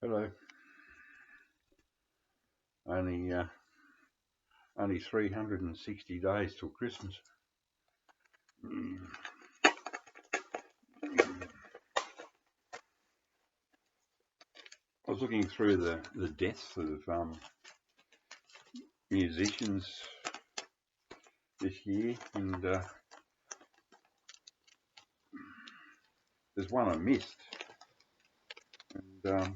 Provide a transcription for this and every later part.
Hello. Only 360 days till Christmas. I was looking through the deaths of musicians this year, and there's one I missed, and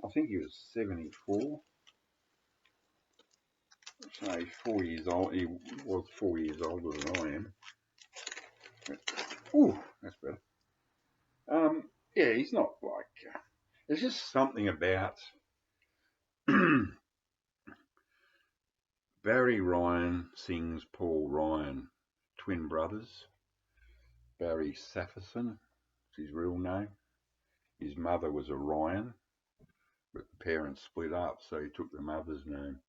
I think he was 74. So he's 4 years old. He was 4 years older than I am. Ooh, that's better. Yeah, he's not like. There's just something about Barry Ryan sings Paul Ryan, twin brothers. Barry Saffison is his real name. His mother was a Ryan, but the parents split up, so he took the mother's name.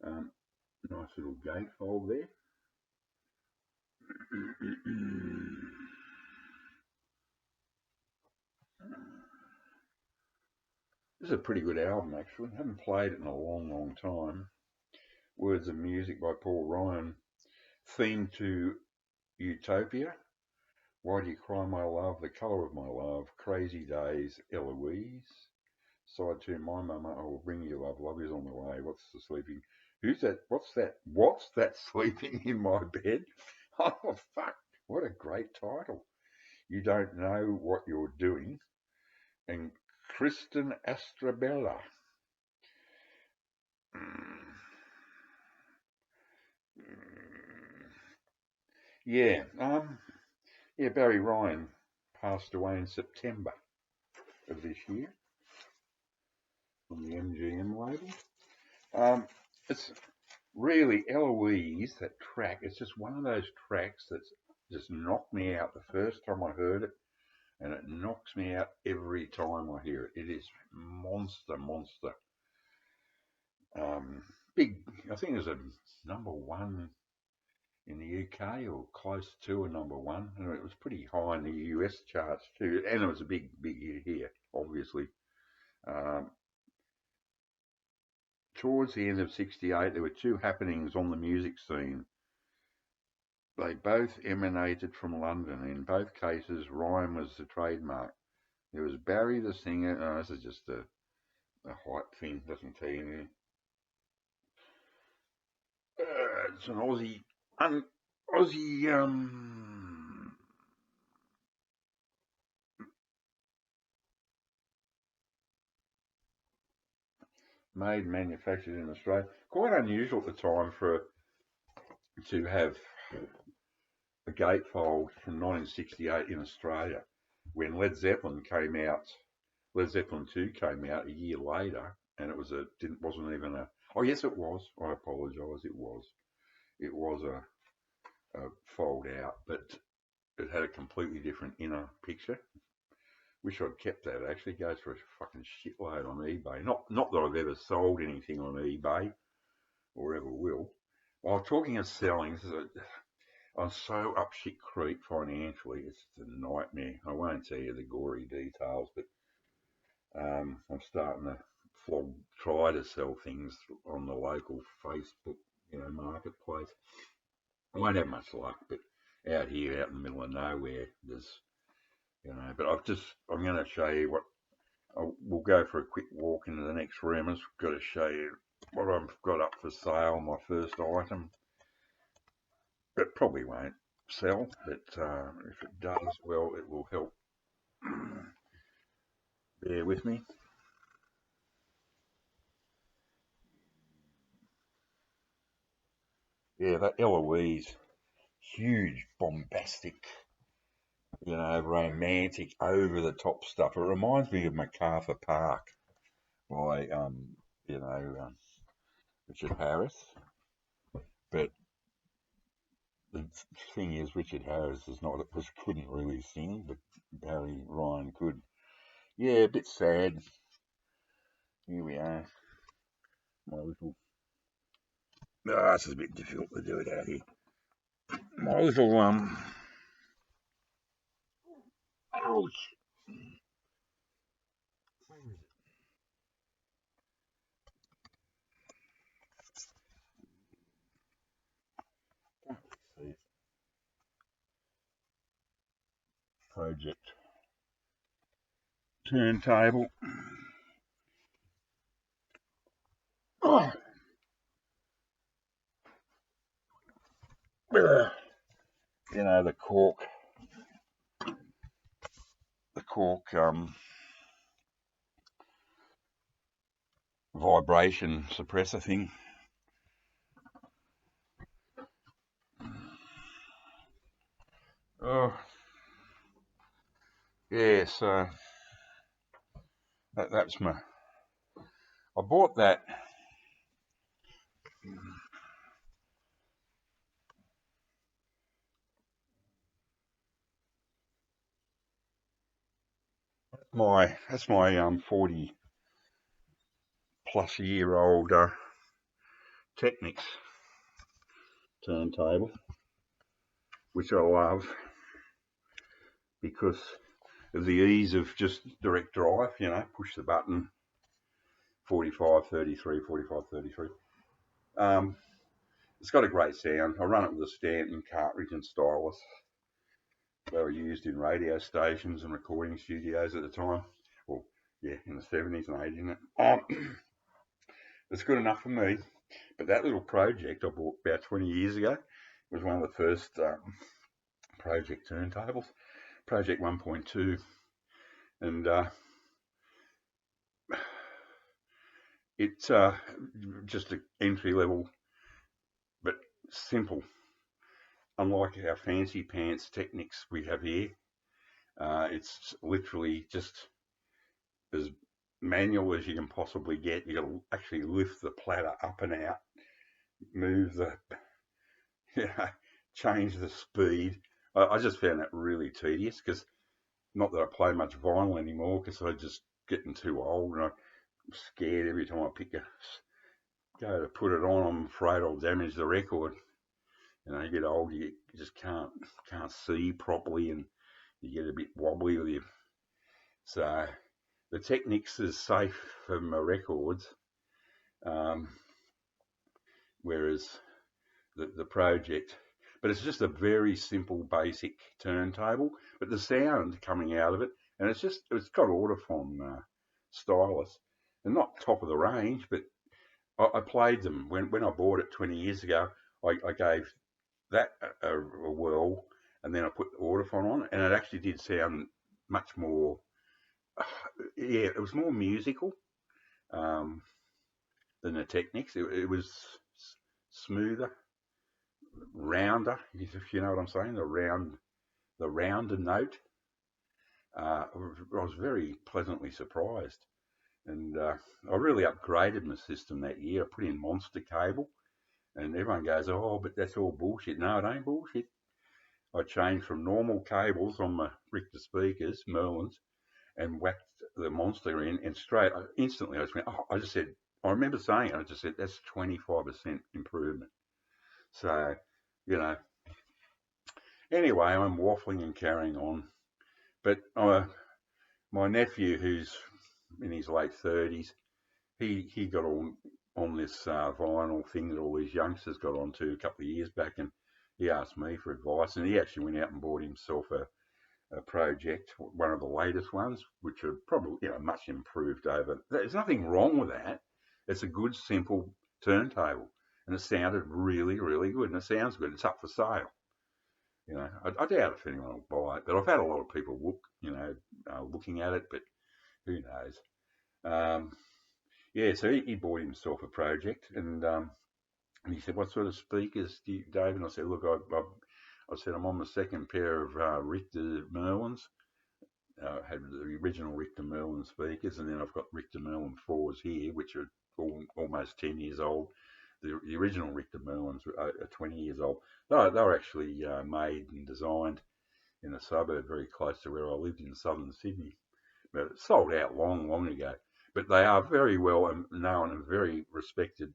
Nice little gatefold there. This is a pretty good album, actually. I haven't played it in a long, long time. Words and music by Paul Ryan. Theme to Utopia. Why Do You Cry, My Love? The Colour of My Love. Crazy Days. Eloise. Side 2, My Mama, I Will Bring You Love. Love Is On The Way. What's the Sleeping? Who's that? What's that? What's that sleeping in my bed? Oh, fuck. What a great title. You Don't Know What You're Doing. And Kristen Astrabella. Yeah, Barry Ryan passed away in September of this year from the MGM label. It's really Eloise, that track. It's just one of those tracks that's just knocked me out the first time I heard it, and it knocks me out every time I hear it. It is monster. Big. I think it was a #1 in the UK or close to a #1, and it was pretty high in the US charts too, and it was a big hit here, obviously. Towards the end of '68, there were two happenings on the music scene. They both emanated from London. In both cases, rhyme was the trademark. There was Barry the singer. No, this is just a hype thing, doesn't tell you anything. It's an Aussie made, manufactured in Australia. Quite unusual at the time to have a gatefold from 1968 in Australia, when Led Zeppelin came out. Led Zeppelin 2 came out a year later, and it wasn't even a. Oh yes, it was. I apologise. It was a fold out, but it had a completely different inner picture. Wish I'd kept that. It actually goes for a fucking shitload on eBay. Not that I've ever sold anything on eBay or ever will. While talking of selling, I'm so up shit creek financially. It's a nightmare. I won't tell you the gory details, but I'm starting to try to sell things on the local Facebook, marketplace. I won't have much luck, but out here, out in the middle of nowhere, there's, but I'm going to show you we'll go for a quick walk into the next room. I've got to show you what I've got up for sale, my first item. It probably won't sell, but if it does, well, it will help. Bear with me. Yeah, that Eloise, huge, bombastic, romantic, over-the-top stuff. It reminds me of MacArthur Park by, Richard Harris. But the thing is, Richard Harris couldn't really sing, but Barry Ryan could. Yeah, a bit sad. Here we are. My little. This is a bit difficult to do it out here. My little ouch. Pro-JECT turntable. Oh. You know, the cork vibration suppressor thing. Oh, yeah, so that's I bought that. That's my 40 plus year old Technics turntable, which I love because of the ease of just direct drive, you know, push the button, 45, 33, 45, 33. It's got a great sound. I run it with a Stanton cartridge and stylus. They were used in radio stations and recording studios at the time. Well, yeah, in the 70s and 80s. It's good enough for me. But that little Pro-JECT I bought about 20 years ago was one of the first Pro-JECT turntables, Pro-JECT 1.2, and it's just an entry level, but simple. Unlike our fancy pants Technics we have here, it's literally just as manual as you can possibly get. You got to actually lift the platter up and out, move the, change the speed. I just found that really tedious because not that I play much vinyl anymore because I'm just getting too old and I'm scared every time I go to put it on. I'm afraid I'll damage the record. You know, you get old, you just can't see properly and you get a bit wobbly with you. So the Technics is safe for my records, whereas the Pro-JECT, but it's just a very simple basic turntable, but the sound coming out of it, and it's got Autophon stylus, and not top of the range, but I played them when I bought it 20 years ago. I gave that a whirl, and then I put the Autophon on, and it actually did sound much more, yeah, it was more musical than the Technics. It was smoother, rounder, if you know what I'm saying, the rounder note. I was very pleasantly surprised, and I really upgraded my system that year. I put in Monster cable, and everyone goes, "Oh, but that's all bullshit." No, it ain't bullshit. I changed from normal cables on my Richter speakers, Merlins, and whacked the Monster in, and instantly I just went, oh, I remember saying it, I just said, that's 25% improvement. So, you know, anyway, I'm waffling and carrying on. But my nephew, who's in his late 30s, he got on this vinyl thing that all these youngsters got onto a couple of years back, and he asked me for advice, and he actually went out and bought himself a Pro-JECT, one of the latest ones, which are probably much improved over. There's nothing wrong with that. It's a good, simple turntable, and it sounded really, really good, and it sounds good. It's up for sale. You know, I doubt if anyone will buy it, but I've had a lot of people looking at it, but who knows? Yeah, so he bought himself a Pro-JECT, and he said, "What sort of speakers do you, Dave?" And I said, "Look, I said I'm on my second pair of Richter Merlins. I had the original Richter Merlin speakers, and then I've got Richter Merlin 4s here, which are almost 10 years old. The original Richter Merlins are 20 years old. They were actually made and designed in a suburb very close to where I lived in southern Sydney. But it sold out long ago. But they are very well known and very respected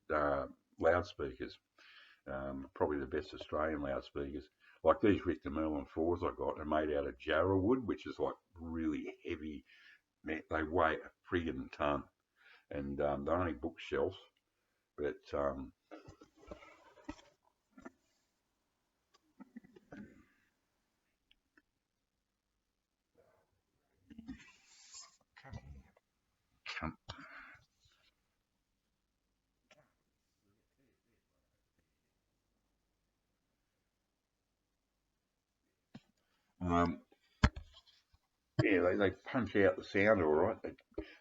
loudspeakers. Probably the best Australian loudspeakers. Like these Richter Merlin 4s I got are made out of jarrah wood, which is like really heavy. They weigh a friggin' ton, and they're only bookshelves. But Yeah, they punch out the sound all right.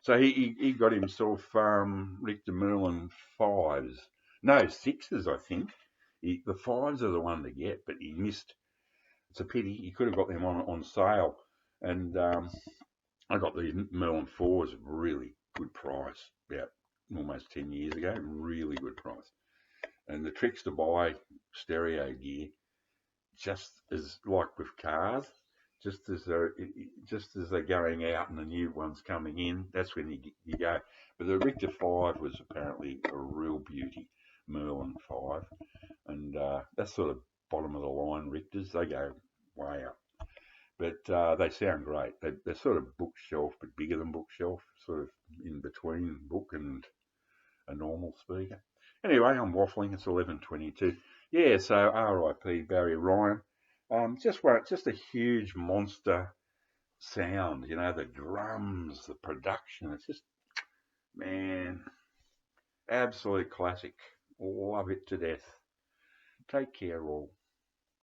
So he got himself Richter Merlin 5s. No, 6s, I think. The 5s are the one to get, but he missed. It's a pity. He could have got them on sale. And I got these Merlin 4s at really good price about almost 10 years ago. Really good price. And the tricks to buy stereo gear, just as like with cars, just as they're going out and the new one's coming in, that's when you go. But the Richter 5 was apparently a real beauty, Merlin 5, and that's sort of bottom of the line Richters. They go way up, but they sound great. They're sort of bookshelf, but bigger than bookshelf, sort of in between book and a normal speaker. Anyway, I'm waffling. It's 11:22. Yeah, so R.I.P Barry Ryan. Just a huge monster sound. You know, the drums, the production. It's just, man, absolute classic. Love it to death. Take care, all.